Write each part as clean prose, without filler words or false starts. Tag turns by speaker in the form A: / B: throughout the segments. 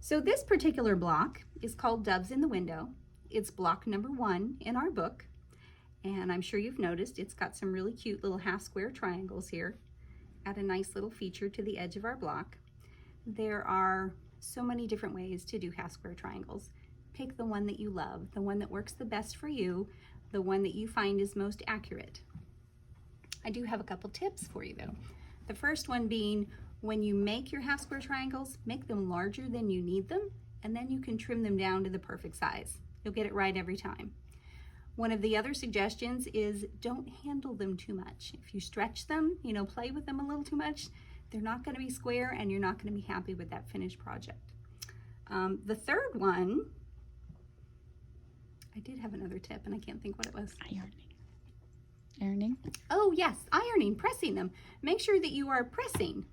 A: So this particular block is called Doves in the Window. It's block number 1 in our book. And I'm sure you've noticed it's got some really cute little half square triangles here. Add a nice little feature to the edge of our block. There are so many different ways to do half square triangles. Pick the one that you love, the one that works the best for you, the one that you find is most accurate. I do have a couple tips for you though. The first one being, when you make your half square triangles, make them larger than you need them, and then you can trim them down to the perfect size. You'll get it right every time. One of the other suggestions is don't handle them too much. If you stretch them, play with them a little too much, they're not going to be square and you're not going to be happy with that finished project. The third one, I did have another tip and I can't think what it was.
B: Ironing?
A: Oh yes, ironing, pressing them. Make sure that you are pressing,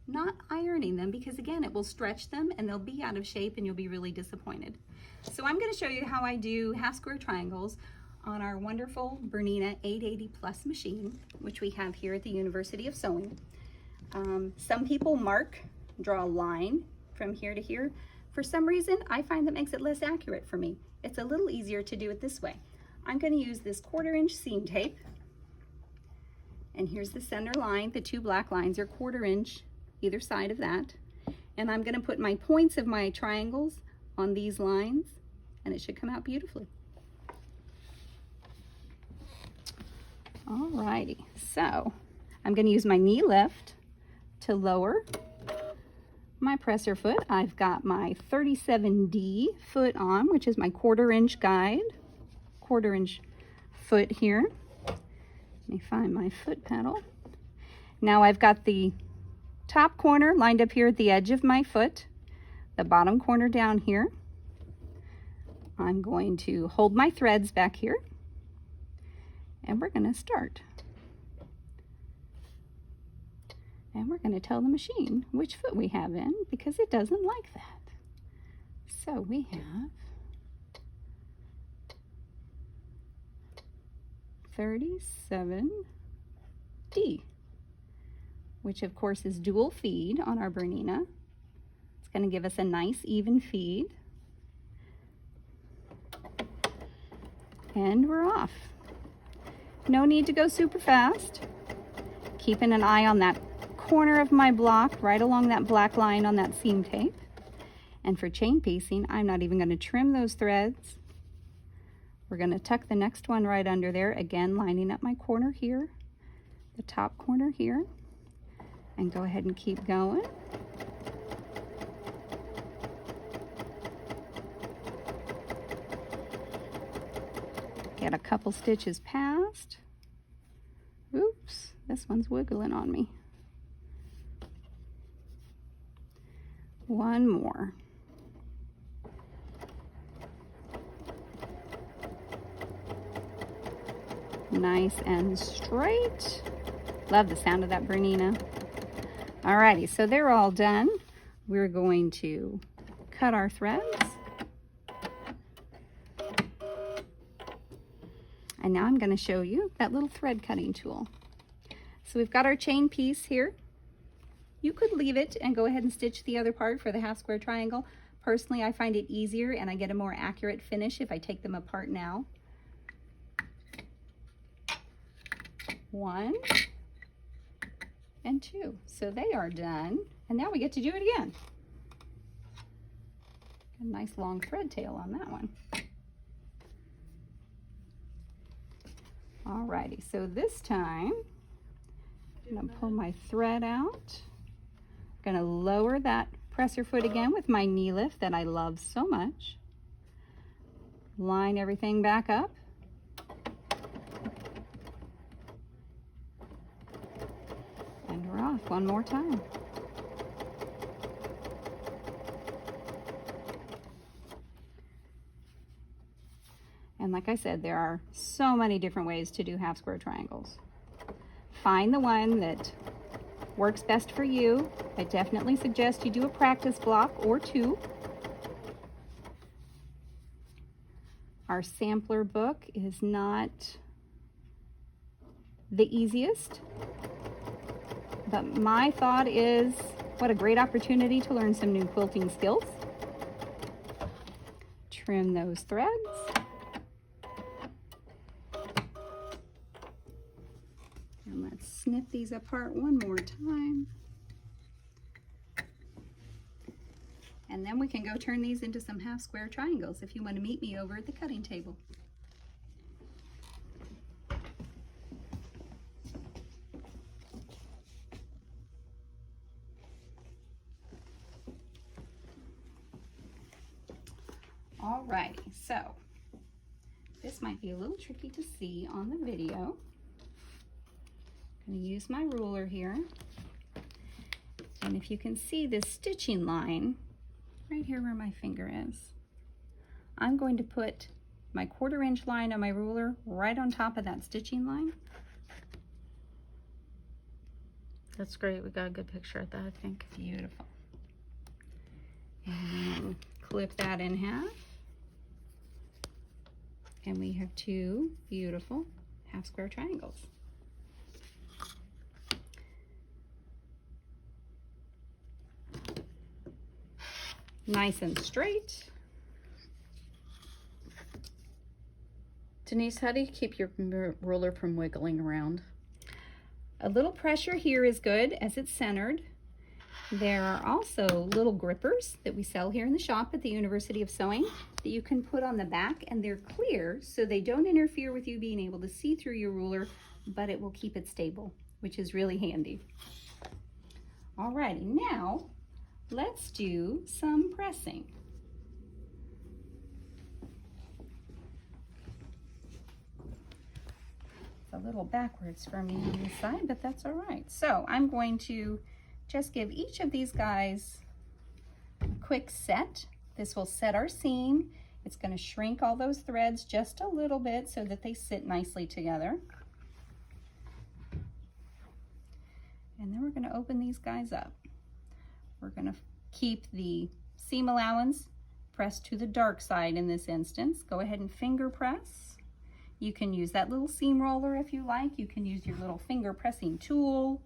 A: not ironing them, because again, it will stretch them and they'll be out of shape and you'll be really disappointed. So I'm going to show you how I do half square triangles on our wonderful Bernina 880 Plus machine, which we have here at the University of Sewing. Some people draw a line from here to here. For some reason, I find that makes it less accurate for me. It's a little easier to do it this way. I'm going to use this 1/4 inch seam tape. And here's the center line. The 2 black lines are 1/4 inch either side of that. And I'm going to put my points of my triangles on these lines, and it should come out beautifully. Alrighty, so I'm going to use my knee lift to lower my presser foot. I've got my 37D foot on, which is my 1/4 inch guide, 1/4 inch foot here. Let me find my foot pedal. Now I've got the top corner lined up here at the edge of my foot, the bottom corner down here. I'm going to hold my threads back here, and we're going to start. And we're going to tell the machine which foot we have in, because it doesn't like that. So we have 37D, which of course is dual feed on our Bernina. It's going to give us a nice even feed. And we're off. No need to go super fast. Keeping an eye on that corner of my block, right along that black line on that seam tape. And for chain piecing, I'm not even going to trim those threads. We're going to tuck the next one right under there, again lining up my corner here, the top corner here, and go ahead and keep going. Get a couple stitches past. Oops, this one's wiggling on me. One more. Nice and straight. Love the sound of that Bernina. Alrighty, so they're all done. We're going to cut our threads. And now I'm going to show you that little thread cutting tool. So we've got our chain piece here. You could leave it and go ahead and stitch the other part for the half square triangle. Personally, I find it easier and I get a more accurate finish if I take them apart now. 1 and 2. So they are done. And now we get to do it again. A nice long thread tail on that one. Alrighty, so this time I'm going to pull my thread out. I'm going to lower that presser foot again with my knee lift that I love so much. Line everything back up. And we're off one more time. And like I said, there are so many different ways to do half square triangles. Find the one that works best for you. I definitely suggest you do a practice block or 2. Our sampler book is not the easiest, but my thought is what a great opportunity to learn some new quilting skills. trim those threads. And let's snip these apart one more time. And then we can go turn these into some half square triangles if you want to meet me over at the cutting table. Alrighty, so this might be a little tricky to see on the video. I'm going to use my ruler here. And if you can see this stitching line right here where my finger is, I'm going to put my 1/4 inch line on my ruler right on top of that stitching line.
B: That's great. We got a good picture of that, I think.
A: Beautiful. And clip that in half. And we have 2 beautiful half square triangles. Nice and straight.
B: Denise, how do you keep your ruler from wiggling around?
A: A little pressure here is good as it's centered. There are also little grippers that we sell here in the shop at the University of Sewing that you can put on the back, and they're clear so they don't interfere with you being able to see through your ruler, but it will keep it stable, which is really handy. Alrighty, now let's do some pressing. It's a little backwards for me on this side, but that's all right. So I'm going to just give each of these guys a quick set. This will set our seam. It's going to shrink all those threads just a little bit so that they sit nicely together. And then we're going to open these guys up. We're going to keep the seam allowance pressed to the dark side in this instance. Go ahead and finger press. You can use that little seam roller if you like. You can use your little finger pressing tool.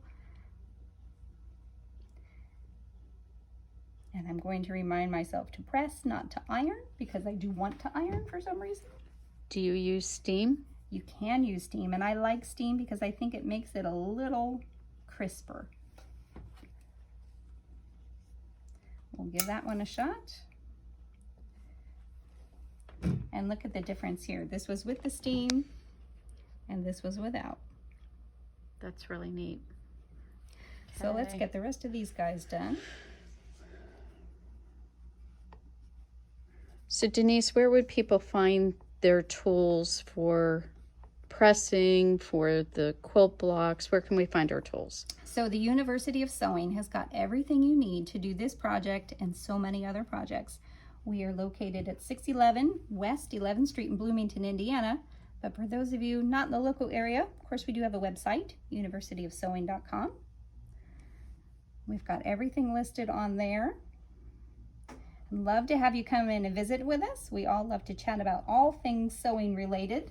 A: And I'm going to remind myself to press, not to iron, because I do want to iron for some reason.
B: Do you use steam?
A: You can use steam, and I like steam because I think it makes it a little crisper. We'll give that one a shot. And look at the difference here. This was with the steam, and this was without.
B: That's really neat.
A: So let's get the rest of these guys done.
B: So Denise, where would people find their tools for pressing, for the quilt blocks? Where can we find our tools?
A: So the University of Sewing has got everything you need to do this project and so many other projects. We are located at 611 West 11th Street in Bloomington, Indiana. But for those of you not in the local area, of course, we do have a website, universityofsewing.com. We've got everything listed on there. Love to have you come in and visit with us. We all love to chat about all things sewing related.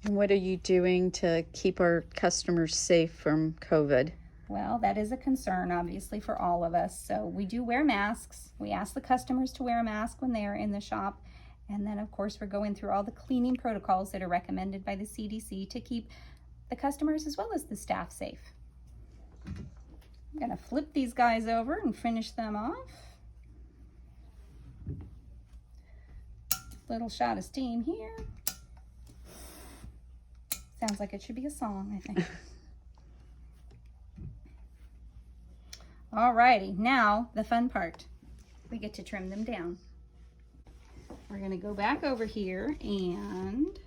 B: And what are you doing to keep our customers safe from COVID?
A: Well, that is a concern, obviously, for all of us. So we do wear masks. We ask the customers to wear a mask when they are in the shop. And then, of course, we're going through all the cleaning protocols that are recommended by the CDC to keep the customers as well as the staff safe. I'm going to flip these guys over and finish them off. Little shot of steam here. Sounds like it should be a song, I think. Alrighty, now the fun part. We get to trim them down. We're going to go back over here and...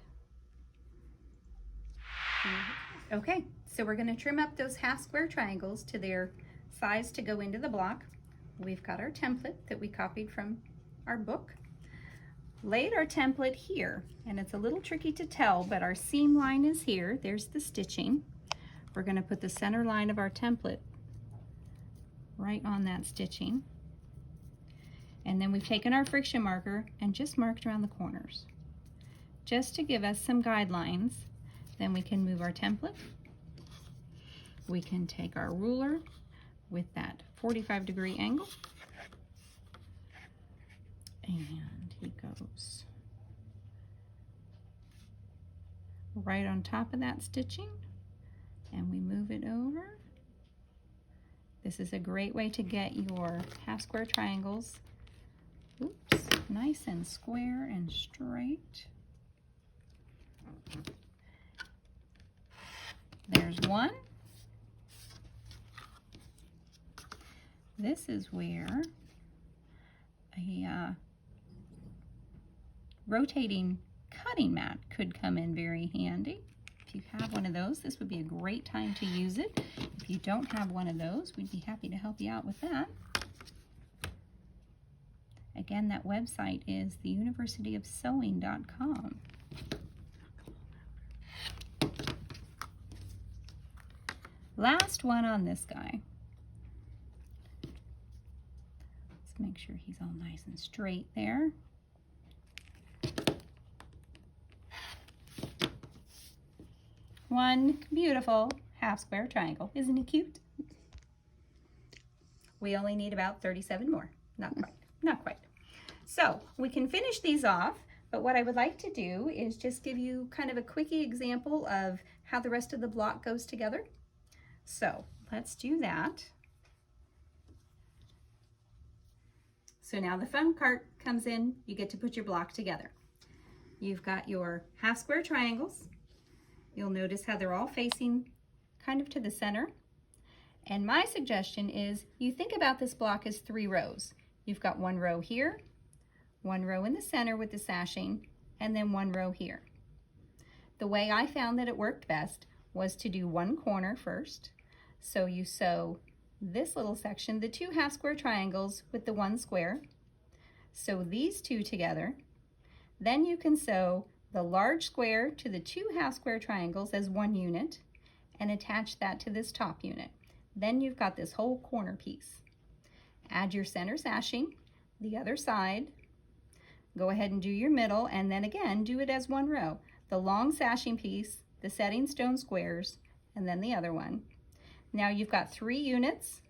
A: Okay, so we're going to trim up those half square triangles to their size to go into the block. We've got our template that we copied from our book. Laid our template here, and it's a little tricky to tell, but our seam line is here. There's the stitching. We're going to put the center line of our template right on that stitching. And then we've taken our friction marker and just marked around the corners, just to give us some guidelines. Then we can move our template. We can take our ruler with that 45-degree angle And he goes right on top of that stitching, and we move it over. This is a great way to get your half square triangles, oops, nice and square and straight. There's one. This is where a rotating cutting mat could come in very handy. If you have one of those, this would be a great time to use it. If you don't have one of those, we'd be happy to help you out with that. Again, that website is theuniversityofsewing.com. Last one on this guy. Let's make sure he's all nice and straight there. One beautiful half square triangle. Isn't he cute? We only need about 37 more. Not quite, not quite. So we can finish these off, but what I would like to do is just give you kind of a quickie example of how the rest of the block goes together. So let's do that. So now the fun part comes in, you get to put your block together. You've got your half square triangles. You'll notice how they're all facing kind of to the center. And my suggestion is you think about this block as 3 rows. You've got 1 row here, 1 row in the center with the sashing, and then 1 row here. The way I found that it worked best was to do 1 corner first. So you sew this little section, the 2 half square triangles with the 1 square. Sew these 2 together. Then you can sew the large square to the 2 half square triangles as 1 unit and attach that to this top unit. Then you've got this whole corner piece. Add your center sashing, the other side, go ahead and do your middle, and then again do it as 1 row. The long sashing piece, the setting stone squares, and then the other one. Now you've got 3 units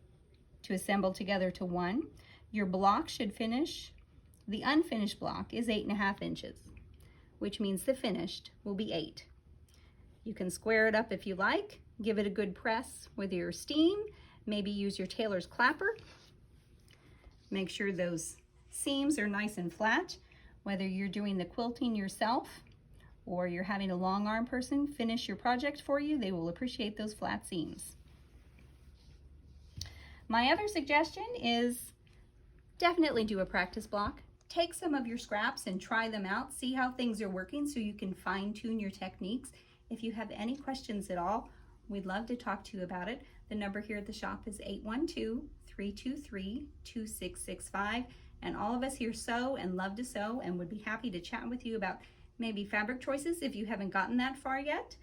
A: to assemble together to 1. Your block should finish, the unfinished block is 8.5 inches. Which means the finished will be 8. You can square it up if you like, give it a good press with your steam, maybe use your tailor's clapper. Make sure those seams are nice and flat, whether you're doing the quilting yourself or you're having a long arm person finish your project for you, they will appreciate those flat seams. My other suggestion is definitely do a practice block. Take some of your scraps and try them out, see how things are working so you can fine-tune your techniques. If you have any questions at all, we'd love to talk to you about it. The number here at the shop is 812-323-2665, and all of us here sew and love to sew and would be happy to chat with you about maybe fabric choices if you haven't gotten that far yet.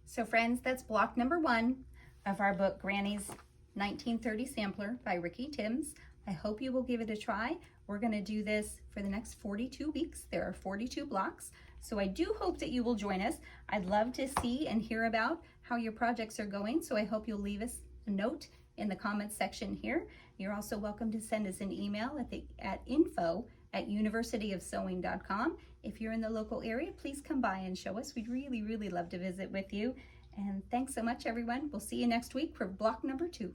A: So friends, that's block number 1 of our book, Granny's 1930 Sampler by Ricky Timms. I hope you will give it a try. We're going to do this for the next 42 weeks. There are 42 blocks, so I do hope that you will join us. I'd love to see and hear about how your projects are going, so I hope you'll leave us a note in the comments section here. You're also welcome to send us an email at info@universityofsewing.com. If you're in the local area, please come by and show us. We'd really, really love to visit with you. And thanks so much, everyone. We'll see you next week for block number 2.